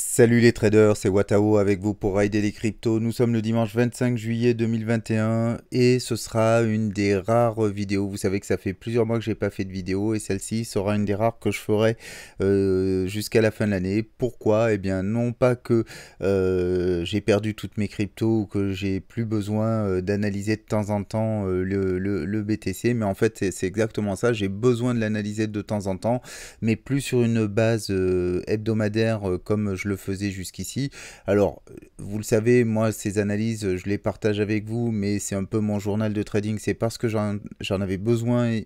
Salut les traders, c'est Watao avec vous pour Rider les cryptos. Nous sommes le dimanche 25 juillet 2021 et ce sera une des rares vidéos. Vous savez que ça fait plusieurs mois que j'ai pas fait de vidéo et celle-ci sera une des rares que je ferai jusqu'à la fin de l'année. Pourquoi? Eh bien non pas que j'ai perdu toutes mes cryptos ou que j'ai plus besoin d'analyser de temps en temps le BTC, mais en fait c'est exactement ça. J'ai besoin de l'analyser de temps en temps, mais plus sur une base hebdomadaire comme je le faisais jusqu'ici. Alors, vous le savez, moi, ces analyses, je les partage avec vous, mais c'est un peu mon journal de trading. C'est parce que j'en avais besoin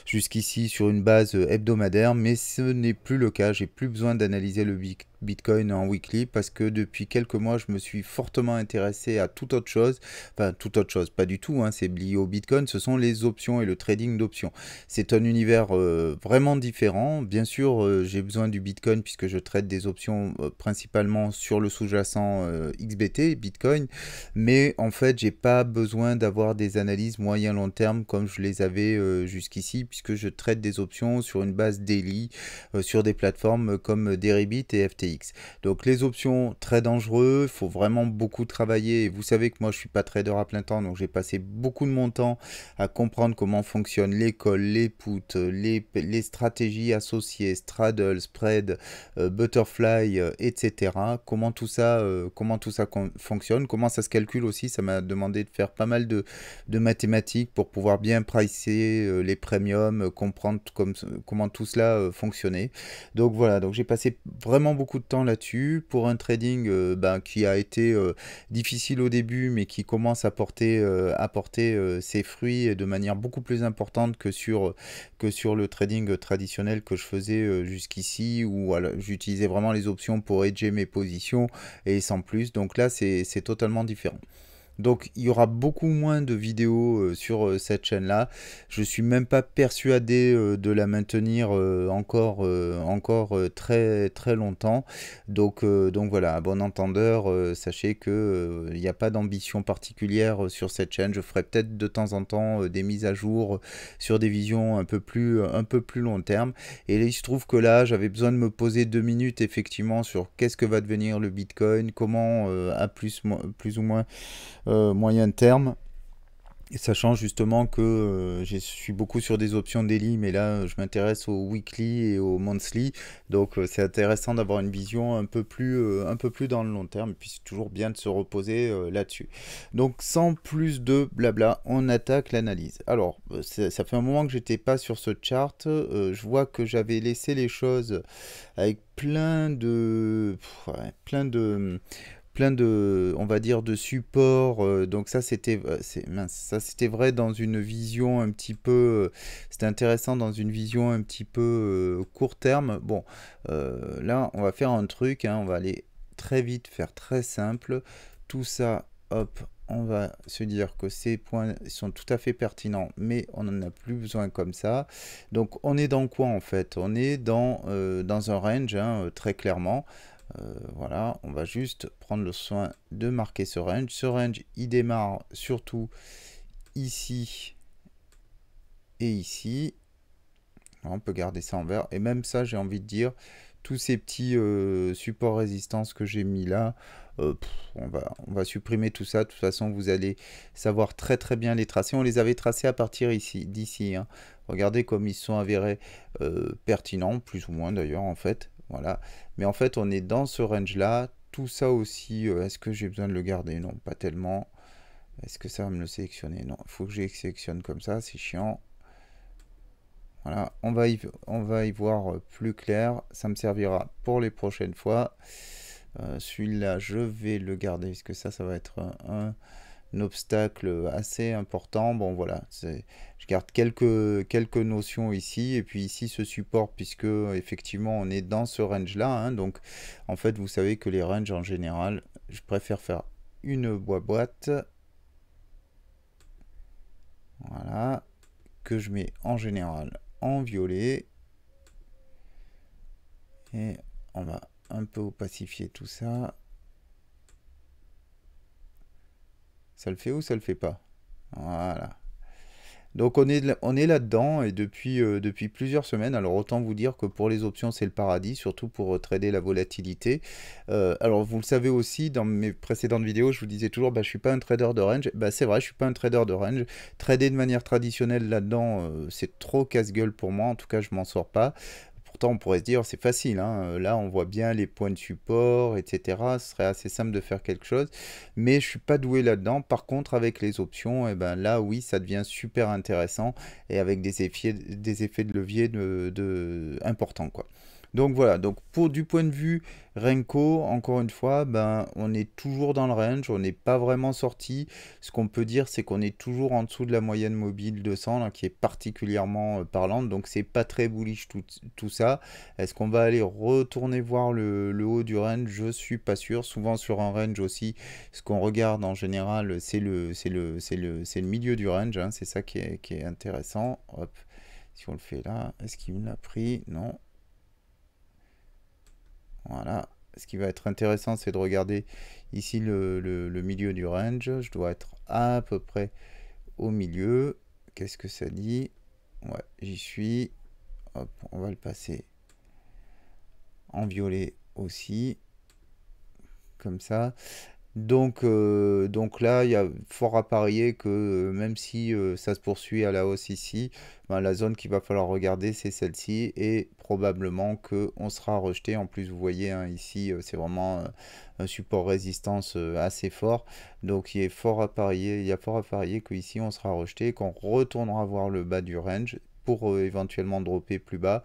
jusqu'ici sur une base hebdomadaire, mais ce n'est plus le cas. J'ai plus besoin d'analyser le Bitcoin en weekly parce que depuis quelques mois, je me suis fortement intéressé à toute autre chose. Enfin, toute autre chose, pas du tout, hein, c'est lié au Bitcoin, ce sont les options et le trading d'options. C'est un univers vraiment différent. Bien sûr, j'ai besoin du Bitcoin puisque je traite des options principalement sur le sous-jacent XBT, Bitcoin. Mais en fait, j'ai pas besoin d'avoir des analyses moyen-long terme comme je les avais jusqu'ici puisque je traite des options sur une base daily sur des plateformes comme Deribit et FTX. Donc les options, très dangereux, il faut vraiment beaucoup travailler. Et vous savez que moi, je suis pas trader à plein temps, donc j'ai passé beaucoup de mon temps à comprendre comment fonctionnent les calls, les puts, les stratégies associées, straddle, spread, butterfly, etc. Comment tout ça fonctionne, comment ça se calcule aussi. Ça m'a demandé de faire pas mal de mathématiques pour pouvoir bien pricer les premiums, comprendre comment tout cela fonctionnait. Donc voilà, donc j'ai passé vraiment beaucoup de temps là-dessus pour un trading qui a été difficile au début, mais qui commence à porter ses fruits de manière beaucoup plus importante que sur le trading traditionnel que je faisais jusqu'ici, où voilà, j'utilisais vraiment les options pour hedger mes positions et sans plus. Donc là, c'est totalement différent. Donc il y aura beaucoup moins de vidéos sur cette chaîne-là. Je suis même pas persuadé de la maintenir encore très très longtemps. Donc voilà, à bon entendeur, sachez que il n'y a pas d'ambition particulière sur cette chaîne. Je ferai peut-être de temps en temps des mises à jour sur des visions un peu plus long terme. Et il se trouve que là, j'avais besoin de me poser 2 minutes effectivement sur qu'est-ce que va devenir le Bitcoin, comment à plus ou moins moyen terme. Sachant justement que je suis beaucoup sur des options daily, mais là je m'intéresse au weekly et au monthly, donc c'est intéressant d'avoir une vision un peu plus dans le long terme, et puis c'est toujours bien de se reposer là-dessus. Donc sans plus de blabla, on attaque l'analyse. Alors ça fait un moment que j'étais pas sur ce chart, je vois que j'avais laissé les choses avec plein de, on va dire, de supports. Donc ça, ça, c'était vrai dans une vision un petit peu, c'était intéressant dans une vision un petit peu court terme. Bon, là, on va faire un truc, hein, on va aller très vite, faire très simple. Tout ça, hop, on va se dire que ces points sont tout à fait pertinents, mais on n'en a plus besoin comme ça. Donc on est dans quoi en fait? On est dans un range, hein, très clairement. Voilà, on va juste prendre le soin de marquer ce range. Ce range, il démarre surtout ici et ici. On peut garder ça en vert. Et même ça, j'ai envie de dire, tous ces petits supports résistance que j'ai mis là, on va supprimer tout ça. De toute façon, vous allez savoir très très bien les tracer. On les avait tracés à partir d'ici. Hein. Regardez comme ils sont avérés pertinents, plus ou moins d'ailleurs en fait. Voilà. Mais en fait, on est dans ce range-là. Tout ça aussi, est-ce que j'ai besoin de le garder? Non, pas tellement. Est-ce que ça va me le sélectionner? Non, il faut que je sélectionne comme ça, c'est chiant. Voilà, on va y voir plus clair. Ça me servira pour les prochaines fois. Celui-là, je vais le garder parce que ça va être un obstacle assez important. Bon, voilà, je garde quelques notions ici. Et puis ici, ce support, puisque effectivement, on est dans ce range-là. Hein, donc, en fait, vous savez que les ranges, en général, je préfère faire une boîte. Voilà, que je mets en général en violet. Et on va un peu opacifier tout ça. Ça le fait ou ça le fait pas? Voilà. Donc on est là-dedans et depuis plusieurs semaines. Alors autant vous dire que pour les options c'est le paradis, surtout pour trader la volatilité. Alors vous le savez aussi, dans mes précédentes vidéos, je vous disais toujours, bah, je suis pas un trader de range. Bah, c'est vrai, je suis pas un trader de range. Trader de manière traditionnelle là-dedans, c'est trop casse-gueule pour moi. En tout cas, je m'en sors pas. Pourtant, on pourrait se dire, c'est facile, hein. Là, on voit bien les points de support, etc. Ce serait assez simple de faire quelque chose. Mais je suis pas doué là-dedans. Par contre, avec les options, eh ben, là, oui, ça devient super intéressant. Et avec des effets de levier importants, quoi. Donc voilà, donc pour du point de vue Renko, encore une fois, ben, on est toujours dans le range, on n'est pas vraiment sorti. Ce qu'on peut dire, c'est qu'on est toujours en dessous de la moyenne mobile 200, là, qui est particulièrement parlante, donc c'est pas très bullish tout ça. Est-ce qu'on va aller retourner voir le haut du range? Je suis pas sûr. Souvent sur un range aussi, ce qu'on regarde en général, c'est le milieu du range, hein, c'est ça qui est intéressant. Hop, si on le fait là, est-ce qu'il me l'a pris? Non. Voilà. Ce qui va être intéressant, c'est de regarder ici le milieu du range. Je dois être à peu près au milieu. Qu'est-ce que ça dit? Ouais, j'y suis. Hop, on va le passer en violet aussi. Comme ça. Donc là, il y a fort à parier que même si ça se poursuit à la hausse ici, ben, la zone qu'il va falloir regarder, c'est celle-ci et probablement qu'on sera rejeté. En plus, vous voyez, hein, ici, c'est vraiment un support résistance assez fort. Donc il y a fort à parier qu'ici, on sera rejeté et qu'on retournera voir le bas du range pour éventuellement dropper plus bas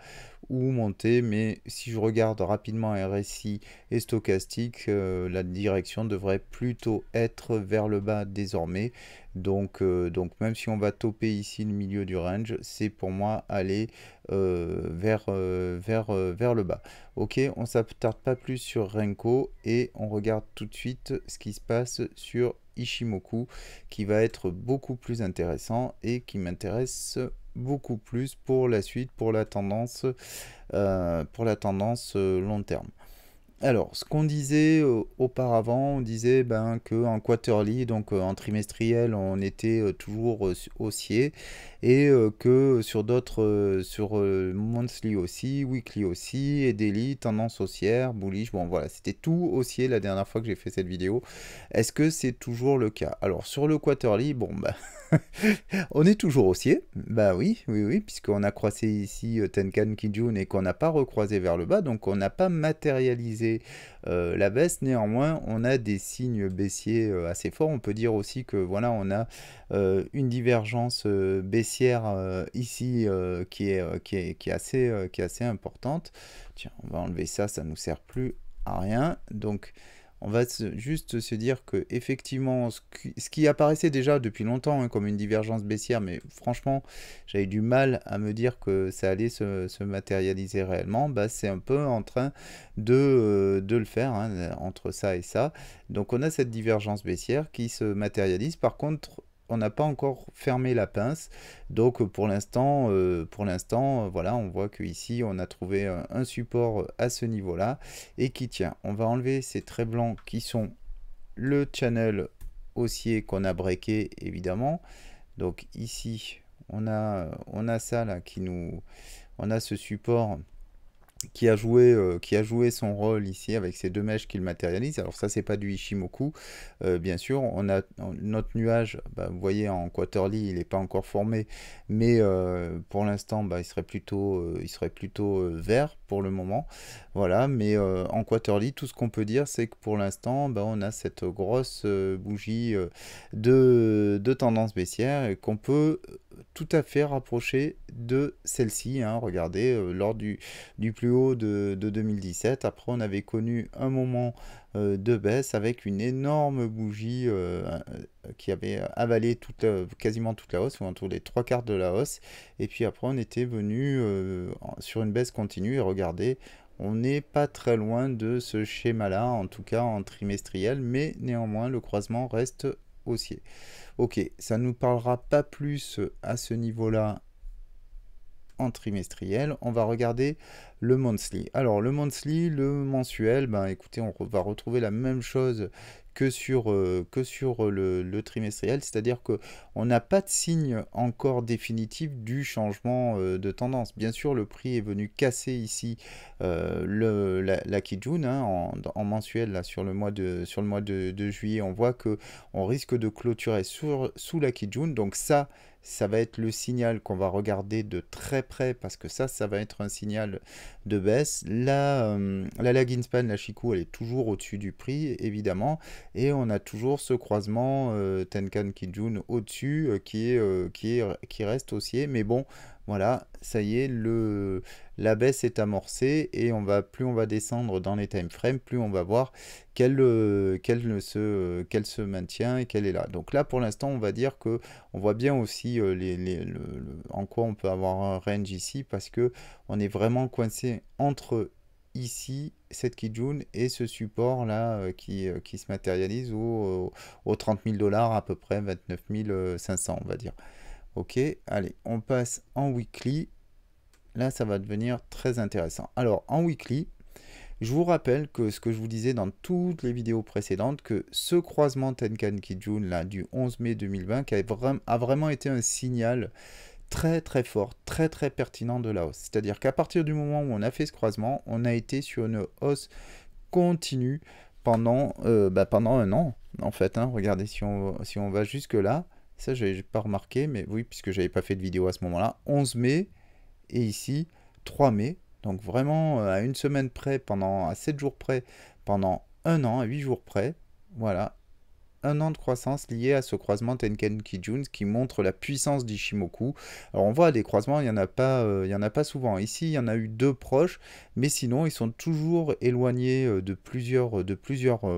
ou monter. Mais si je regarde rapidement RSI et stochastique, la direction devrait plutôt être vers le bas désormais. Donc même si on va toper ici le milieu du range, c'est pour moi aller vers le bas. Ok, on ne s'attarde pas plus sur Renko et on regarde tout de suite ce qui se passe sur Ishimoku, qui va être beaucoup plus intéressant et qui m'intéresse beaucoup plus pour la suite, pour la tendance long terme. Alors, ce qu'on disait auparavant, on disait ben, qu'en quarterly, donc en trimestriel, on était toujours haussier et que sur d'autres, sur monthly aussi, weekly aussi, et daily, tendance haussière, bullish, bon voilà, c'était tout haussier la dernière fois que j'ai fait cette vidéo. Est-ce que c'est toujours le cas? Alors, sur le quarterly, bon, bah, on est toujours haussier, bah oui, oui, oui, puisqu'on a croisé ici Tenkan Kijun et qu'on n'a pas recroisé vers le bas, donc on n'a pas matérialisé la baisse. Néanmoins, on a des signes baissiers assez forts. On peut dire aussi que voilà, on a une divergence baissière ici qui est assez importante. Tiens, on va enlever ça, ça nous sert plus à rien. Donc on va juste se dire que effectivement, ce qui apparaissait déjà depuis longtemps hein, comme une divergence baissière, mais franchement, j'avais du mal à me dire que ça allait se matérialiser réellement, bah, c'est un peu en train de le faire hein, entre ça et ça. Donc on a cette divergence baissière qui se matérialise. Par contre, on n'a pas encore fermé la pince. Donc pour l'instant, voilà, on voit qu'ici on a trouvé un support à ce niveau-là et qui tient. On va enlever ces traits blancs qui sont le channel haussier qu'on a breaké évidemment. Donc ici, on a ça là on a ce support qui a joué son rôle ici avec ces deux mèches qu'il matérialise. Alors ça c'est pas du Ishimoku bien sûr. Notre nuage, bah, vous voyez en quarterly il n'est pas encore formé, mais pour l'instant bah, il serait plutôt vert pour le moment. Voilà, mais en quarterly tout ce qu'on peut dire c'est que pour l'instant bah, on a cette grosse bougie de tendance baissière et qu'on peut tout à fait rapprocher de celle-ci, hein. Regardez, lors du plus haut de 2017. Après, on avait connu un moment de baisse avec une énorme bougie qui avait avalé quasiment toute la hausse, ou entre les trois quarts de la hausse. Et puis après, on était venu sur une baisse continue. Et regardez, on n'est pas très loin de ce schéma-là, en tout cas en trimestriel, mais néanmoins, le croisement reste haussier. Ok, ça ne nous parlera pas plus à ce niveau-là en trimestriel. On va regarder le monthly. Alors le monthly, le mensuel, ben écoutez, on va retrouver la même chose que sur le trimestriel, c'est-à-dire que on n'a pas de signe encore définitif du changement de tendance. Bien sûr, le prix est venu casser ici la Kijun hein, en mensuel là, sur le mois de juillet. On voit que on risque de clôturer sous la Kijun, donc ça va être le signal qu'on va regarder de très près parce que ça va être un signal de baisse. La lagging span, la Chikou, elle est toujours au-dessus du prix, évidemment. Et on a toujours ce croisement Tenkan Kijun au-dessus qui reste haussier. Mais bon, voilà, ça y est, la baisse est amorcée et plus on va descendre dans les time frames, plus on va voir qu'elle se maintient et qu'elle est là. Donc là, pour l'instant, on va dire que on voit bien aussi en quoi on peut avoir un range ici parce que on est vraiment coincé entre ici cette Kijun et ce support là qui se matérialise aux 30 000 dollars à peu près 29 500 on va dire. Ok, allez, on passe en weekly. Là, ça va devenir très intéressant. Alors, en weekly, je vous rappelle que ce que je vous disais dans toutes les vidéos précédentes, que ce croisement Tenkan Kijun là, du 11 mai 2020 a vraiment été un signal très très fort, très très pertinent de la hausse. C'est-à-dire qu'à partir du moment où on a fait ce croisement, on a été sur une hausse continue pendant un an, en fait. Hein. Regardez, si on va jusque là, ça je n'ai pas remarqué, mais oui, puisque j'avais pas fait de vidéo à ce moment-là, 11 mai, et ici 3 mai, donc vraiment à une semaine près, à 7 jours près, pendant un an, à 8 jours près, voilà, un an de croissance lié à ce croisement Tenkan Kijun qui montre la puissance d'Ishimoku. Alors on voit des croisements, il n'y en a pas souvent. Ici, il y en a eu deux proches, mais sinon, ils sont toujours éloignés de plusieurs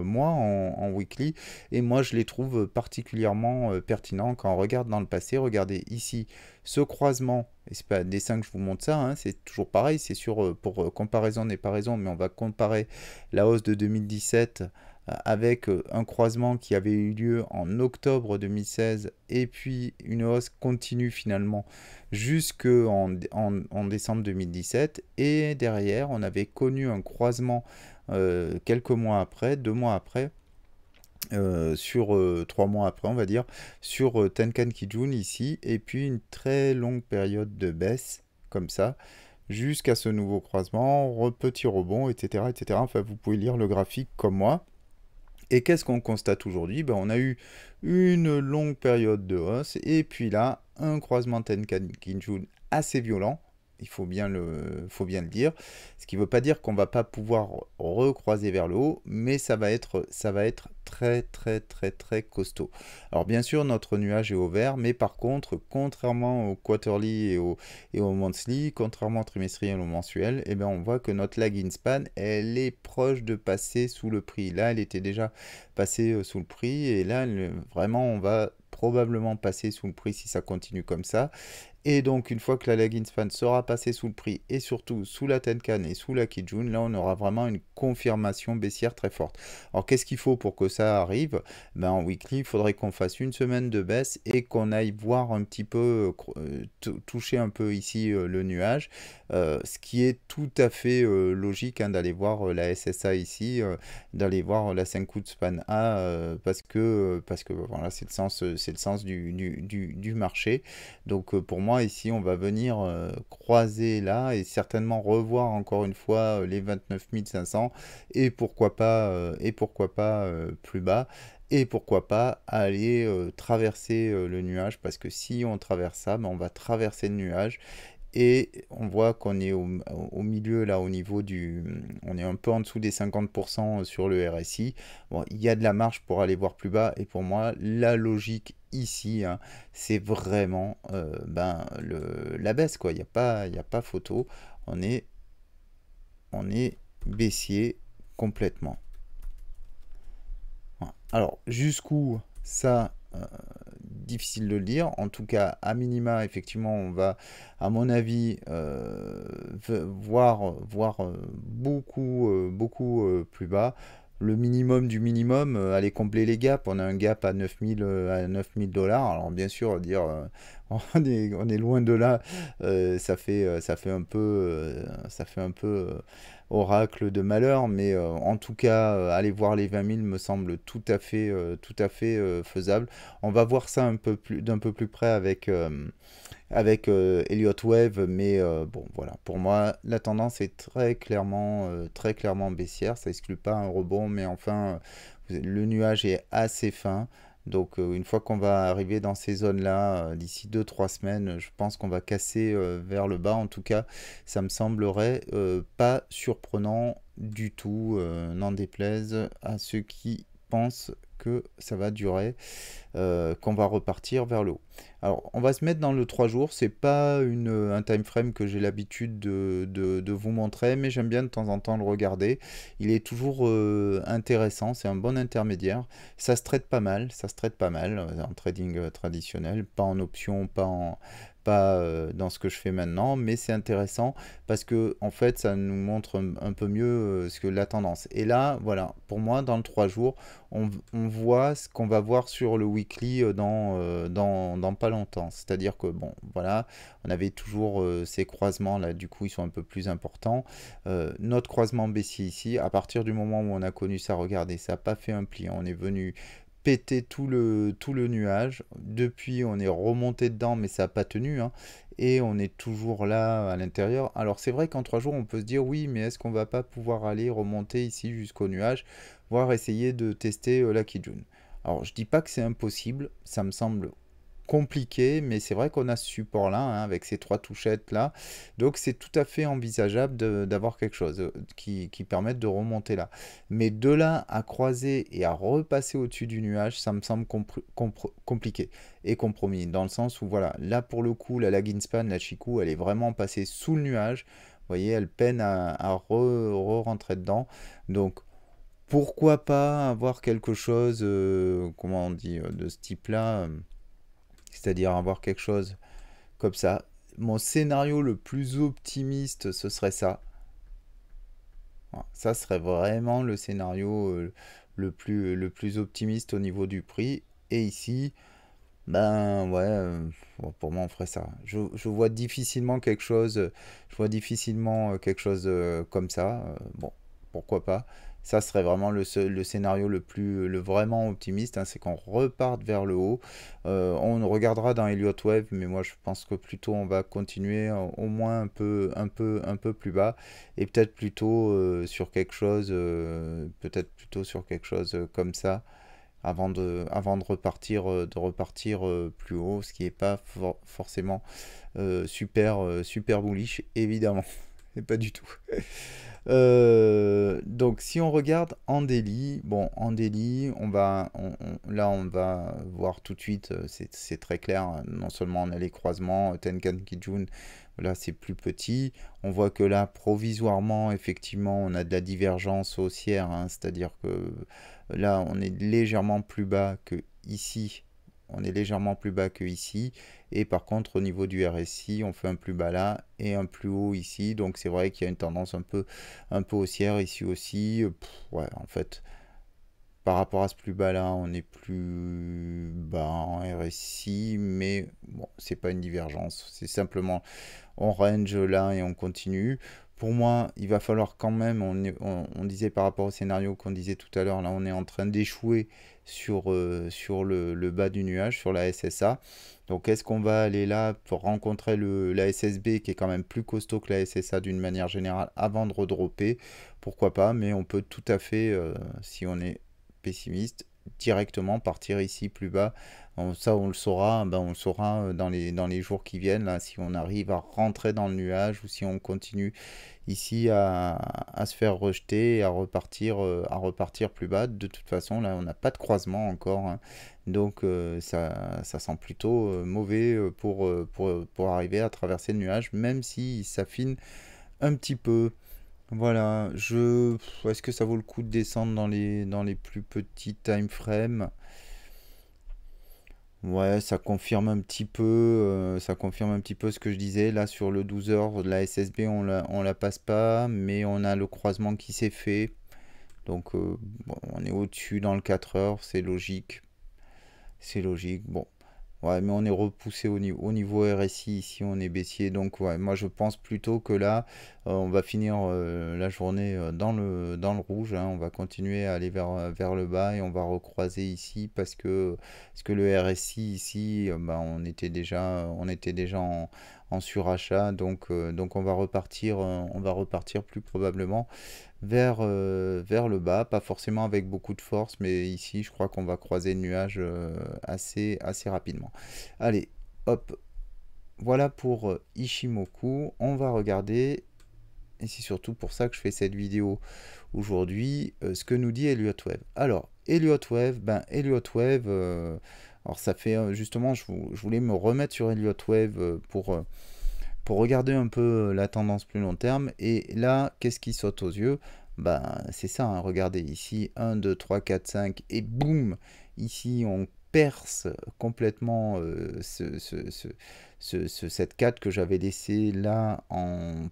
mois en weekly. Et moi, je les trouve particulièrement pertinents quand on regarde dans le passé. Regardez ici, ce croisement, et c'est pas un dessin que je vous montre ça, hein, c'est toujours pareil, c'est pour comparaison n'est pas raison, mais on va comparer la hausse de 2017 avec un croisement qui avait eu lieu en octobre 2016 et puis une hausse continue finalement jusqu'en en décembre 2017 et derrière on avait connu un croisement quelques mois après, 2 mois après sur 3 mois après on va dire sur Tenkan Kijun ici et puis une très longue période de baisse comme ça jusqu'à ce nouveau croisement, petit rebond, etc. Enfin, vous pouvez lire le graphique comme moi. Et qu'est-ce qu'on constate aujourd'hui? On a eu une longue période de hausse et puis là, un croisement Tenkan Kijun assez violent. Il faut bien le dire. Ce qui ne veut pas dire qu'on ne va pas pouvoir recroiser vers le haut, mais ça va être très très très très costaud. Alors bien sûr, notre nuage est au vert, mais par contre, contrairement au quarterly et au monthly, contrairement au trimestriel et au mensuel, eh bien, on voit que notre lagging span, elle est proche de passer sous le prix. Là, elle était déjà passée sous le prix, et là, vraiment, on va probablement passer sous le prix si ça continue comme ça. Et donc, une fois que la lagging span sera passée sous le prix et surtout sous la Tenkan et sous la Kijun, là, on aura vraiment une confirmation baissière très forte. Alors, qu'est-ce qu'il faut pour que ça arrive? En weekly, il faudrait qu'on fasse une semaine de baisse et qu'on aille voir un petit peu, toucher un peu ici le nuage, ce qui est tout à fait logique hein, d'aller voir la SSA ici, d'aller voir la 5 coups de span A, parce que voilà, c'est le sens du marché. Donc, pour moi, ici, on va venir croiser là et certainement revoir encore une fois les 29 500 et pourquoi pas plus bas et pourquoi pas aller traverser le nuage parce que si on traverse ça, on va traverser le nuage et on voit qu'on est au milieu là au niveau on est un peu en dessous des 50% sur le RSI. Bon, il y a de la marge pour aller voir plus bas et pour moi la logique ici hein, c'est vraiment la baisse quoi. Il y a pas photo. On est baissier complètement. Voilà. Alors jusqu'où ça difficile de le dire. En tout cas, à minima, effectivement, on va, à mon avis, voir beaucoup plus bas. Le minimum du minimum, aller combler les gaps. On a un gap à 9000 dollars. Alors, bien sûr, dire, on est loin de là. Ça fait un peu oracle de malheur, mais en tout cas, aller voir les 20 000 me semble tout à fait faisable. On va voir ça un peu plus, d'un peu plus près avec Elliott Wave, mais bon, voilà. Pour moi, la tendance est très clairement baissière. Ça exclut pas un rebond, mais enfin, le nuage est assez fin. Donc, une fois qu'on va arriver dans ces zones-là, d'ici 2 3 semaines, je pense qu'on va casser vers le bas. En tout cas, ça me semblerait pas surprenant du tout, n'en déplaise à ceux qui pensent que ça va durer, qu'on va repartir vers le haut. Alors, on va se mettre dans le 3 jours. C'est pas un time frame que j'ai l'habitude de vous montrer, mais j'aime bien de temps en temps le regarder. Il est toujours intéressant, c'est un bon intermédiaire. Ça se traite pas mal, en trading traditionnel, pas en option, pas dans ce que je fais maintenant, mais c'est intéressant parce que en fait ça nous montre un peu mieux ce que la tendance. Et là, voilà, pour moi, dans le 3 jours, on voit ce qu'on va voir sur le weekly dans pas longtemps. C'est-à-dire que, bon, voilà, on avait toujours ces croisements là, du coup, ils sont un peu plus importants. Notre croisement baissier ici, à partir du moment où on a connu ça, regardez, ça n'a pas fait un pli, on est venu péter tout le nuage. Depuis, on est remonté dedans, mais ça n'a pas tenu, hein. Et on est toujours là à l'intérieur. Alors c'est vrai qu'en 3 jours, on peut se dire oui, mais est-ce qu'on va pas pouvoir aller remonter ici jusqu'au nuage, voire essayer de tester la Kijun. Alors je dis pas que c'est impossible, ça me semble compliqué, mais c'est vrai qu'on a ce support-là, hein, avec ces 3 touchettes-là. Donc c'est tout à fait envisageable d'avoir quelque chose qui permette de remonter là. Mais de là à croiser et à repasser au-dessus du nuage, ça me semble compliqué et compromis. Dans le sens où, voilà, là pour le coup, la Laginspan, la Chikou, elle est vraiment passée sous le nuage. Vous voyez, elle peine à rentrer dedans. Donc pourquoi pas avoir quelque chose, comment on dit, de ce type-là, c'est-à-dire avoir quelque chose comme ça. Mon scénario le plus optimiste, ce serait ça. Voilà, ça serait vraiment le scénario le plus optimiste au niveau du prix. Et ici, ben ouais, bon, pour moi on ferait ça. Je vois difficilement quelque chose, je vois difficilement quelque chose comme ça. Bon, pourquoi pas. Ça serait vraiment le scénario le vraiment optimiste, hein, c'est qu'on reparte vers le haut. On regardera dans Elliott Wave, mais moi je pense que plutôt on va continuer au moins un peu plus bas et peut-être plutôt sur quelque chose, comme ça avant de repartir plus haut, ce qui n'est pas forcément super bullish, évidemment. Et pas du tout. Donc si on regarde en daily, bon, en daily, là on va voir tout de suite, c'est très clair, hein. Non seulement on a les croisements, Tenkan Kijun, là c'est plus petit, on voit que là provisoirement, effectivement, on a de la divergence haussière, hein, c'est-à-dire que là on est légèrement plus bas que ici, on est légèrement plus bas que ici, et par contre au niveau du RSI on fait un plus bas là et un plus haut ici, donc c'est vrai qu'il y a une tendance un peu haussière ici aussi. Ouais, en fait par rapport à ce plus bas là on est plus bas en RSI, mais bon, c'est pas une divergence, c'est simplement on range là et on continue. Pour moi, il va falloir quand même, on disait par rapport au scénario qu'on disait tout à l'heure, là on est en train d'échouer sur le bas du nuage, sur la SSA. Donc est-ce qu'on va aller là pour rencontrer la SSB qui est quand même plus costaud que la SSA d'une manière générale avant de redropper? Pourquoi pas, mais on peut tout à fait, si on est pessimiste, directement partir ici plus bas. Ça on le saura, ben, on le saura dans les jours qui viennent, là, si on arrive à rentrer dans le nuage ou si on continue ici à se faire rejeter et à repartir plus bas. De toute façon, là on n'a pas de croisement encore, hein. Donc ça sent plutôt mauvais pour arriver à traverser le nuage, même s'il s'affine un petit peu. Voilà, est-ce que ça vaut le coup de descendre dans les plus petits time frames? Ouais, ça confirme un petit peu ce que je disais. Là, sur le 12 heures, la SSB, on la passe pas, mais on a le croisement qui s'est fait. Donc, bon, on est au-dessus dans le 4 heures, c'est logique. C'est logique. Bon, Ouais, mais on est repoussé au niveau RSI, ici on est baissier, donc ouais, moi je pense plutôt que là, on va finir la journée dans le rouge, hein. On va continuer à aller vers le bas et on va recroiser ici parce que le RSI ici, bah, on était déjà en surachat, donc on va repartir plus probablement vers le bas, pas forcément avec beaucoup de force, mais ici, je crois qu'on va croiser le nuage assez rapidement. Allez, hop, voilà pour Ishimoku. On va regarder, et c'est surtout pour ça que je fais cette vidéo aujourd'hui, ce que nous dit Elliott Wave. Alors, Elliott Wave, alors ça fait justement, je voulais me remettre sur Elliott Wave pour regarder un peu la tendance plus long terme. Et là, qu'est-ce qui saute aux yeux? Bah, c'est ça, hein, regardez ici, 1, 2, 3, 4, 5, et boum, ici on perce complètement cette 4 que j'avais laissé là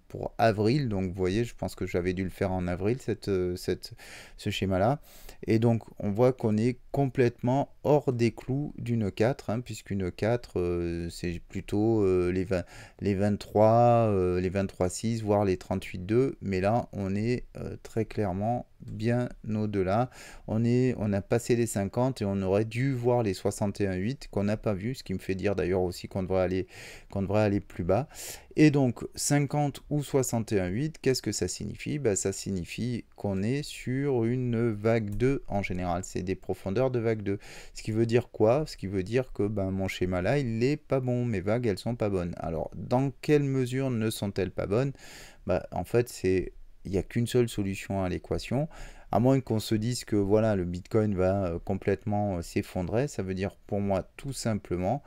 pour avril. Donc vous voyez, je pense que j'avais dû le faire en avril, ce schéma-là. Et donc on voit qu'on est complètement hors des clous d'une 4, hein, puisqu'une 4, c'est plutôt les 23, les 23,6, voire les 38,2. Mais là, on est très clairement bien au-delà. On a passé les 50 et on aurait dû voir les 61,8 qu'on n'a pas vu, ce qui me fait dire d'ailleurs aussi qu'on devrait aller plus bas. Et donc 50 ou 61,8, qu'est-ce que ça signifie? Bah, ça signifie qu'on est sur une vague 2 en général, c'est des profondeurs de vague 2. Ce qui veut dire quoi? Ce qui veut dire que ben, mon schéma là, il n'est pas bon, mes vagues, elles sont pas bonnes. Alors, dans quelle mesure ne sont-elles pas bonnes? Bah, en fait, il n'y a qu'une seule solution à l'équation. À moins qu'on se dise que voilà, le Bitcoin va complètement s'effondrer, ça veut dire pour moi tout simplement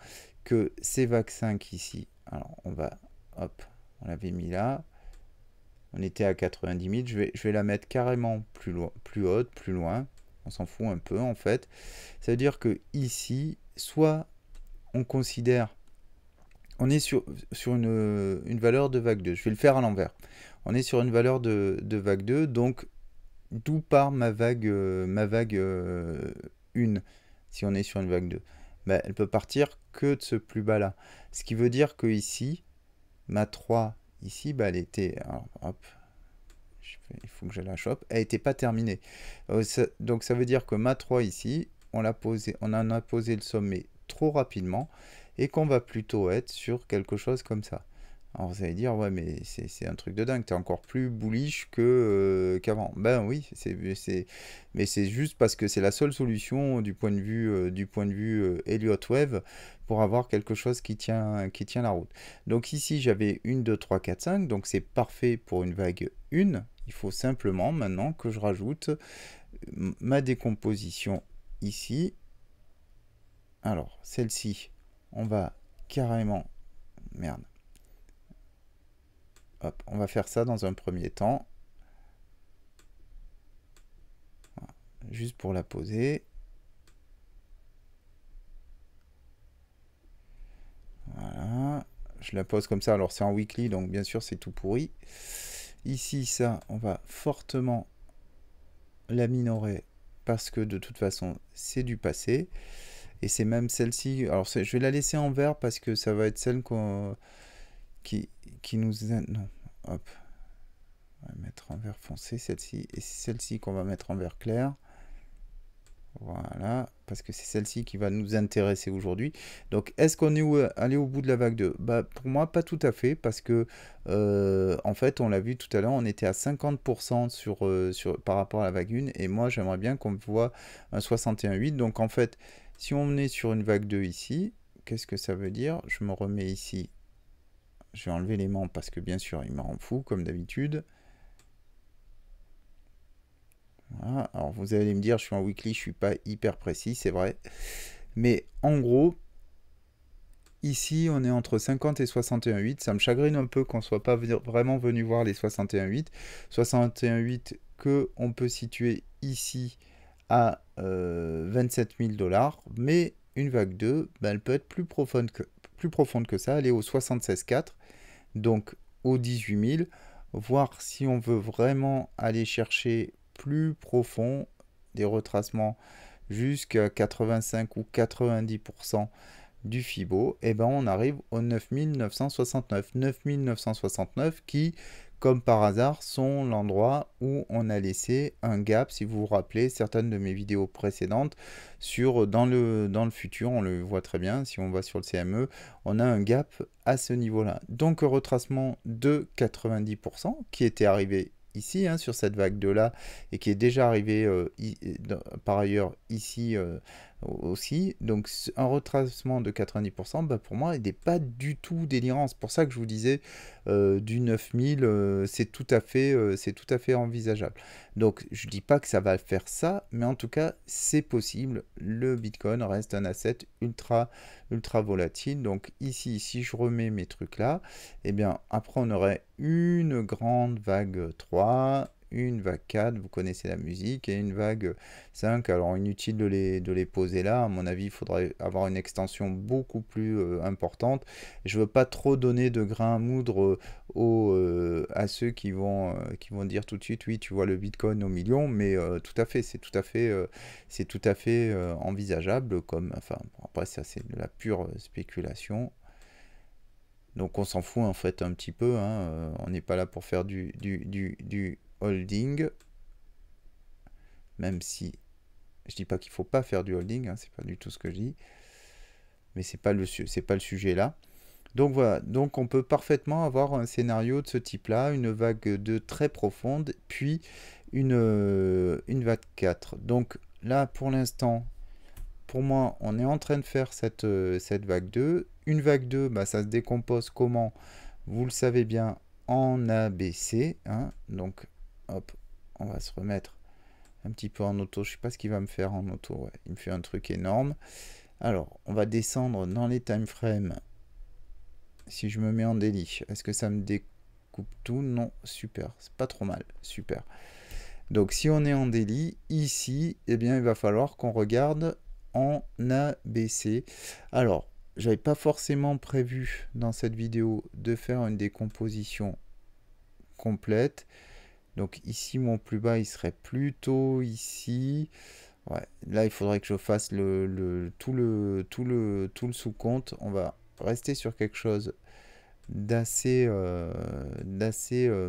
que ces vagues 5 ici, alors hop, on l'avait mis là, on était à 90 000, je vais la mettre carrément plus haute, plus loin, on s'en fout un peu en fait. Ça veut dire que ici, soit on considère, on est sur une valeur de vague 2, je vais le faire à l'envers. On est sur une valeur de vague 2, donc d'où part ma vague 1 si on est sur une vague 2? Ben, elle peut partir que de ce plus bas là. Ce qui veut dire que ici, ma 3 ici, ben, elle était. Alors, hop, il faut que je la chope. Elle n'était pas terminée. Donc ça veut dire que ma 3 ici, on en a posé le sommet trop rapidement et qu'on va plutôt être sur quelque chose comme ça. Alors vous allez dire, ouais, mais c'est un truc de dingue, t'es encore plus bullish qu'avant. Ben oui, mais c'est juste parce que c'est la seule solution du point de vue Elliott Wave pour avoir quelque chose qui tient la route. Donc ici, j'avais 1, 2, 3, 4, 5, donc c'est parfait pour une vague 1. Il faut simplement maintenant que je rajoute ma décomposition ici. Alors, celle-ci, on va carrément... Merde. Hop, on va faire ça dans un premier temps. Voilà, juste pour la poser. Voilà. Je la pose comme ça. Alors c'est en weekly, donc bien sûr c'est tout pourri. Ici, ça, on va fortement la minorer parce que de toute façon, c'est du passé. Et c'est même celle-ci. Alors je vais la laisser en vert parce que ça va être celle qui nous... Non, hop. On va mettre en vert foncé celle-ci. Et c'est celle-ci qu'on va mettre en vert clair. Voilà, parce que c'est celle-ci qui va nous intéresser aujourd'hui. Donc, est-ce qu'on est allé au bout de la vague 2? Bah, pour moi, pas tout à fait, parce que, en fait, on l'a vu tout à l'heure, on était à 50% par rapport à la vague 1, et moi, j'aimerais bien qu'on voit un 61,8. Donc, en fait, si on est sur une vague 2 ici, qu'est-ce que ça veut dire? Je me remets ici. Je vais enlever l'aimant, parce que, bien sûr, il me rend fou, comme d'habitude. Voilà. Alors vous allez me dire, je suis en weekly, je suis pas hyper précis, c'est vrai. Mais en gros, ici, on est entre 50 et 61,8. Ça me chagrine un peu qu'on soit pas vraiment venu voir les 61,8. 61,8 que on peut situer ici à 27 000 $. Mais une vague 2, ben, elle peut être plus profonde que ça. Elle est au 76,4. Donc au 18 000. Voir si on veut vraiment aller chercher plus profond, des retracements jusqu'à 85 ou 90% du Fibo, et ben on arrive au 9969. 9969 qui, comme par hasard, sont l'endroit où on a laissé un gap. Si vous vous rappelez certaines de mes vidéos précédentes dans le futur, on le voit très bien, si on va sur le CME, on a un gap à ce niveau-là. Donc un retracement de 90% qui était arrivé ici, hein, sur cette vague 2 là, et qui est déjà arrivé par ailleurs ici aussi. Donc un retracement de 90%, bah, pour moi, il n'est pas du tout délirant. C'est pour ça que je vous disais du 9000, c'est tout à fait envisageable. Donc je dis pas que ça va faire ça, mais en tout cas, c'est possible. Le Bitcoin reste un asset ultra volatile. Donc ici, si je remets mes trucs là, et bien après on aurait une grande vague 3, une vague 4, vous connaissez la musique, et une vague 5. Alors inutile de les poser là, à mon avis il faudrait avoir une extension beaucoup plus importante. Je veux pas trop donner de grain à moudre à ceux qui vont dire tout de suite oui tu vois le Bitcoin au million, mais tout à fait, c'est tout à fait envisageable comme, enfin bon, après ça c'est de la pure spéculation. Donc on s'en fout en fait un petit peu, hein, on n'est pas là pour faire du holding, même si je dis pas qu'il faut pas faire du holding, hein, c'est pas du tout ce que je dis, mais c'est pas le sujet là. Donc voilà, donc on peut parfaitement avoir un scénario de ce type-là, une vague 2 très profonde, puis une vague 4. Donc là pour l'instant, pour moi, on est en train de faire cette vague 2. Une vague 2, bah, ça se décompose comment? Vous le savez bien, en ABC. Hein. Donc, hop, on va se remettre un petit peu en auto. Je ne sais pas ce qu'il va me faire en auto. Ouais, il me fait un truc énorme. Alors, on va descendre dans les timeframes. Si je me mets en daily, est-ce que ça me découpe tout? Non, super. C'est pas trop mal. Super. Donc, si on est en daily, ici, eh bien, il va falloir qu'on regarde en ABC. Alors, j'avais pas forcément prévu dans cette vidéo de faire une décomposition complète. Donc ici, mon plus bas, il serait plutôt ici. Ouais, là, il faudrait que je fasse tout le sous-compte. On va rester sur quelque chose d'assez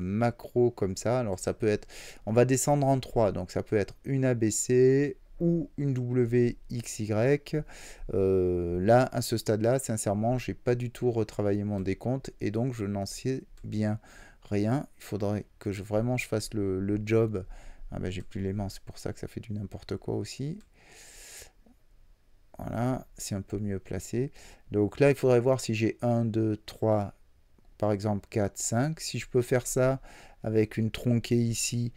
macro comme ça. Alors ça peut être, on va descendre en 3, donc ça peut être une ABC ou une WXY. Là, à ce stade-là, sincèrement, j'ai pas du tout retravaillé mon décompte et donc je n'en sais bien rien. Il faudrait que vraiment je fasse le job. Ah ben j'ai plus l'aimant, c'est pour ça que ça fait du n'importe quoi aussi. Voilà, c'est un peu mieux placé. Donc là, il faudrait voir si j'ai 1, 2, 3, par exemple 4, 5. Si je peux faire ça avec une tronquée ici,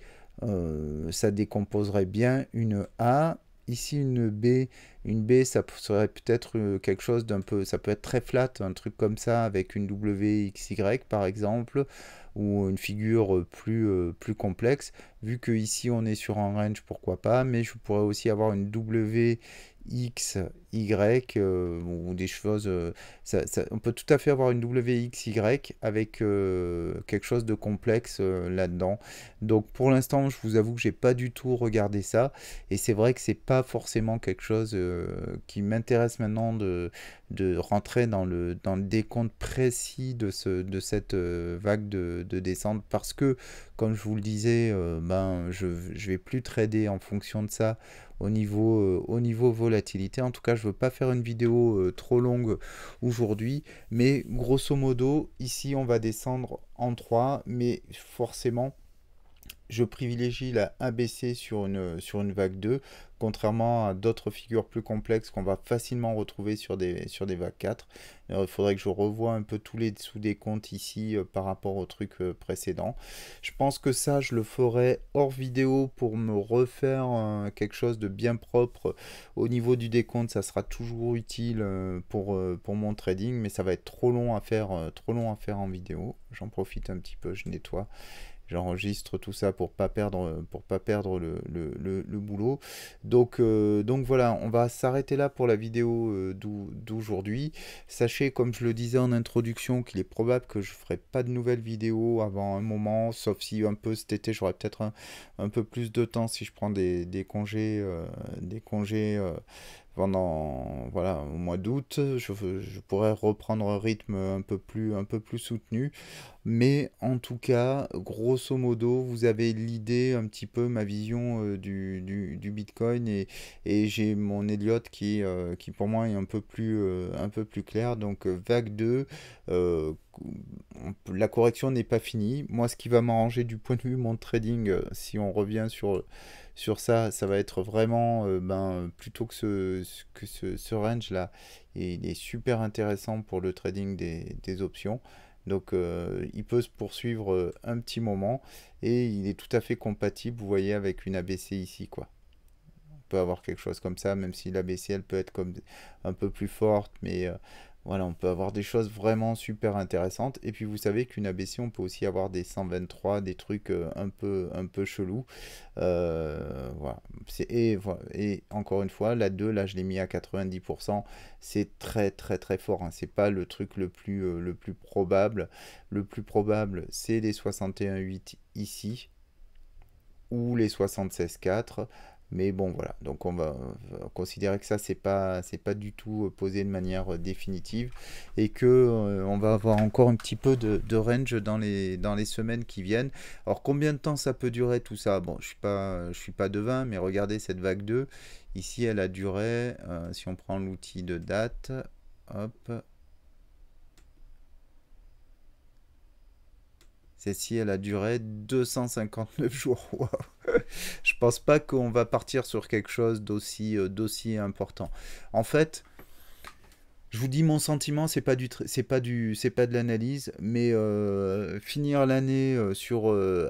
ça décomposerait bien une A. Ici une B. Une B, ça serait peut-être quelque chose d'un peu... Ça peut être très flat, un truc comme ça, avec une WXY par exemple, ou une figure plus complexe. Vu que ici on est sur un range, pourquoi pas, mais je pourrais aussi avoir une WXY ou des choses. On peut tout à fait avoir une WXY avec quelque chose de complexe là-dedans. Donc pour l'instant, je vous avoue que j'ai pas du tout regardé ça. Et c'est vrai que c'est pas forcément quelque chose qui m'intéresse maintenant de rentrer dans le décompte précis de cette vague de descente. Parce que, comme je vous le disais, je vais plus trader en fonction de ça au niveau volatilité. En tout cas, je ne veux pas faire une vidéo trop longue aujourd'hui, mais grosso modo, ici, on va descendre en 3, mais forcément, je privilégie la ABC sur une vague 2, contrairement à d'autres figures plus complexes qu'on va facilement retrouver sur des vagues 4. Il faudrait que je revoie un peu tous les sous-décomptes ici par rapport au truc précédent. Je pense que ça, je le ferai hors vidéo pour me refaire quelque chose de bien propre. Au niveau du décompte, ça sera toujours utile pour mon trading, mais ça va être trop long à faire en vidéo. J'en profite un petit peu, je nettoie. J'enregistre tout ça pour pas perdre le boulot. Donc voilà, on va s'arrêter là pour la vidéo d'aujourd'hui. Sachez, comme je le disais en introduction, qu'il est probable que je ferai pas de nouvelles vidéos avant un moment, sauf si un peu cet été j'aurai peut-être un peu plus de temps si je prends des congés pendant voilà, au mois d'août. Je pourrais reprendre un rythme un peu plus soutenu. Mais en tout cas, grosso modo, vous avez l'idée, un petit peu ma vision du Bitcoin et j'ai mon Elliott qui pour moi est un peu plus clair. Donc vague 2, euh, la correction n'est pas finie. Moi, ce qui va m'arranger du point de vue mon trading, si on revient sur ça, ça va être vraiment plutôt que ce range-là. Et il est super intéressant pour le trading des options. Donc il peut se poursuivre un petit moment et il est tout à fait compatible, vous voyez, avec une ABC ici, quoi. On peut avoir quelque chose comme ça, même si l'ABC elle peut être comme un peu plus forte, mais voilà, on peut avoir des choses vraiment super intéressantes. Et puis vous savez qu'une ABC, on peut aussi avoir des 123, des trucs un peu chelous. Voilà. Et encore une fois, la 2 là, je l'ai mis à 90%. C'est très, très, très fort, hein. C'est pas le truc le plus probable. Le plus probable, c'est les 61,8 ici ou les 76,4. Mais bon, voilà. Donc on va considérer que ça, c'est pas du tout posé de manière définitive et que on va avoir encore un petit peu de range dans les semaines qui viennent. Alors combien de temps ça peut durer tout ça? Bon, je suis pas devin, mais regardez cette vague 2. Ici, elle a duré, si on prend l'outil de date, hop, celle-ci, elle a duré 259 jours. Waouh. Je pense pas qu'on va partir sur quelque chose d'aussi important. En fait, je vous dis mon sentiment, c'est pas de l'analyse, mais finir l'année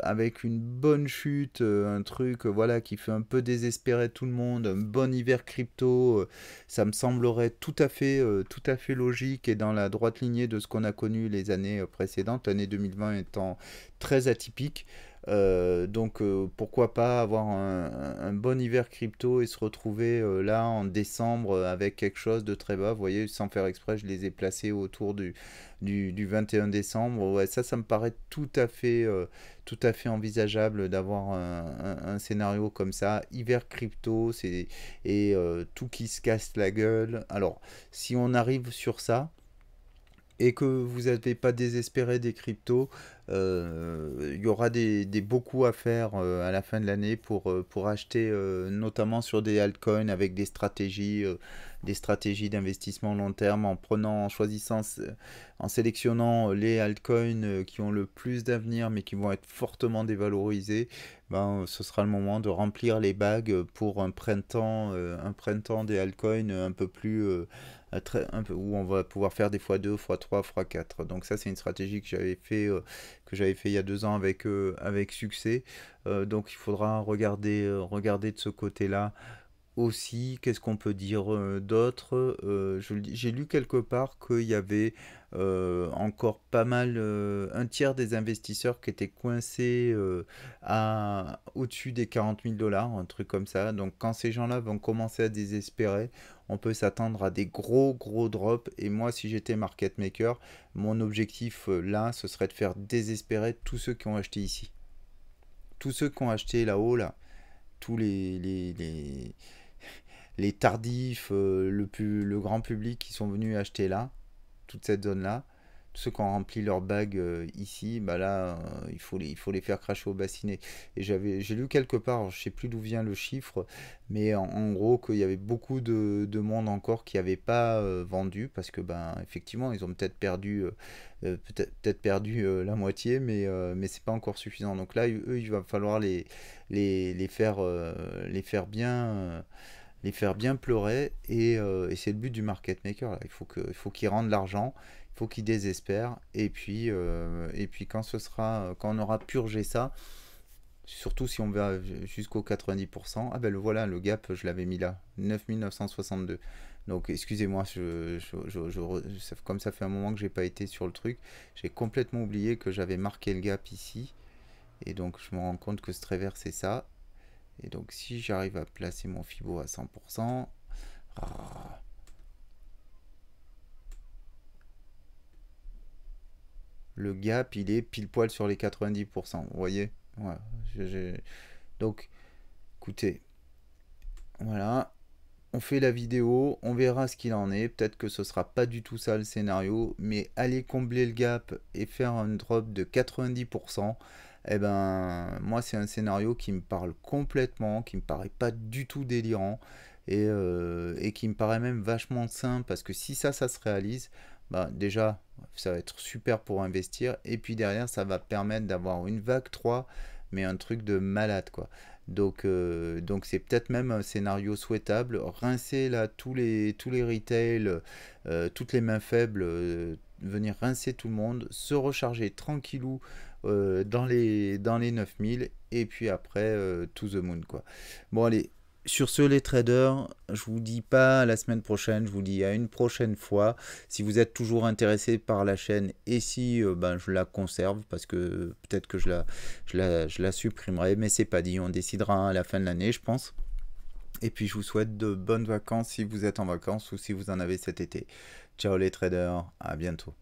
avec une bonne chute, un truc voilà qui fait un peu désespérer tout le monde, un bon hiver crypto, ça me semblerait tout à fait logique et dans la droite lignée de ce qu'on a connu les années précédentes, l'année 2020 étant très atypique. Pourquoi pas avoir un bon hiver crypto et se retrouver là en décembre avec quelque chose de très bas. Vous voyez, sans faire exprès, je les ai placés autour du 21 décembre. Ouais, ça me paraît tout à fait envisageable d'avoir un scénario comme ça. Hiver crypto, tout qui se casse la gueule. Alors, si on arrive sur ça, et que vous n'avez pas désespéré des cryptos, il y aura des beaucoup à faire à la fin de l'année pour acheter notamment sur des altcoins avec des stratégies d'investissement long terme en choisissant, en sélectionnant les altcoins qui ont le plus d'avenir mais qui vont être fortement dévalorisés. Ben, ce sera le moment de remplir les bagues pour un printemps des altcoins un peu plus un peu, où on va pouvoir faire des x2, x3, x4. Donc ça, c'est une stratégie que j'avais fait il y a 2 ans avec succès. Donc il faudra regarder de ce côté-là aussi. Qu'est-ce qu'on peut dire d'autre? J'ai lu quelque part qu'il y avait encore pas mal, un tiers des investisseurs qui étaient coincés au-dessus des 40 000 $, un truc comme ça. Donc quand ces gens-là vont commencer à désespérer, on peut s'attendre à des gros drops. Et moi, si j'étais market maker, mon objectif là, ce serait de faire désespérer tous ceux qui ont acheté ici. Tous ceux qui ont acheté là-haut, là, tous les tardifs, le grand public qui sont venus acheter là, toute cette zone-là, tous ceux qui ont rempli leur bague ici, bah là, il faut les faire cracher au bassinet. Et j'ai lu quelque part, je sais plus d'où vient le chiffre, mais en gros qu'il y avait beaucoup de monde encore qui n'avait pas vendu, parce que ben effectivement, ils ont peut-être perdu, peut-être perdu la moitié, mais c'est pas encore suffisant. Donc là, eux, il va falloir les faire bien pleurer et c'est le but du market maker là. Il faut qu'ils rendent l'argent, il faut qu'ils désespèrent et puis quand on aura purgé ça, surtout si on va jusqu'au 90%, ah ben le voilà, le gap je l'avais mis là, 9962. Donc excusez-moi, comme ça fait un moment que j'ai pas été sur le truc, j'ai complètement oublié que j'avais marqué le gap ici et donc je me rends compte que ce travers c'est ça. Et donc si j'arrive à placer mon Fibo à 100%, le gap il est pile poil sur les 90%. Vous voyez? Voilà. Donc écoutez, voilà. on fait la vidéo, on verra ce qu'il en est. Peut-être que ce sera pas du tout ça le scénario, mais aller combler le gap et faire un drop de 90%, eh ben, moi, c'est un scénario qui me parle complètement, qui me paraît pas du tout délirant et qui me paraît même vachement sain parce que si ça se réalise, bah, déjà, ça va être super pour investir et puis derrière, ça va permettre d'avoir une vague 3 mais un truc de malade, quoi. Donc c'est peut-être même un scénario souhaitable. Rincer là tous les retails, toutes les mains faibles, venir rincer tout le monde, se recharger tranquillou dans les 9000 et puis après to the moon quoi. Bon allez, sur ce les traders, je vous dis pas à la semaine prochaine, je vous dis à une prochaine fois. Si vous êtes toujours intéressé par la chaîne et si ben, je la conserve parce que peut-être que je la supprimerai, mais c'est pas dit, on décidera à la fin de l'année je pense. Et puis je vous souhaite de bonnes vacances si vous êtes en vacances ou si vous en avez cet été. Ciao les traders, à bientôt.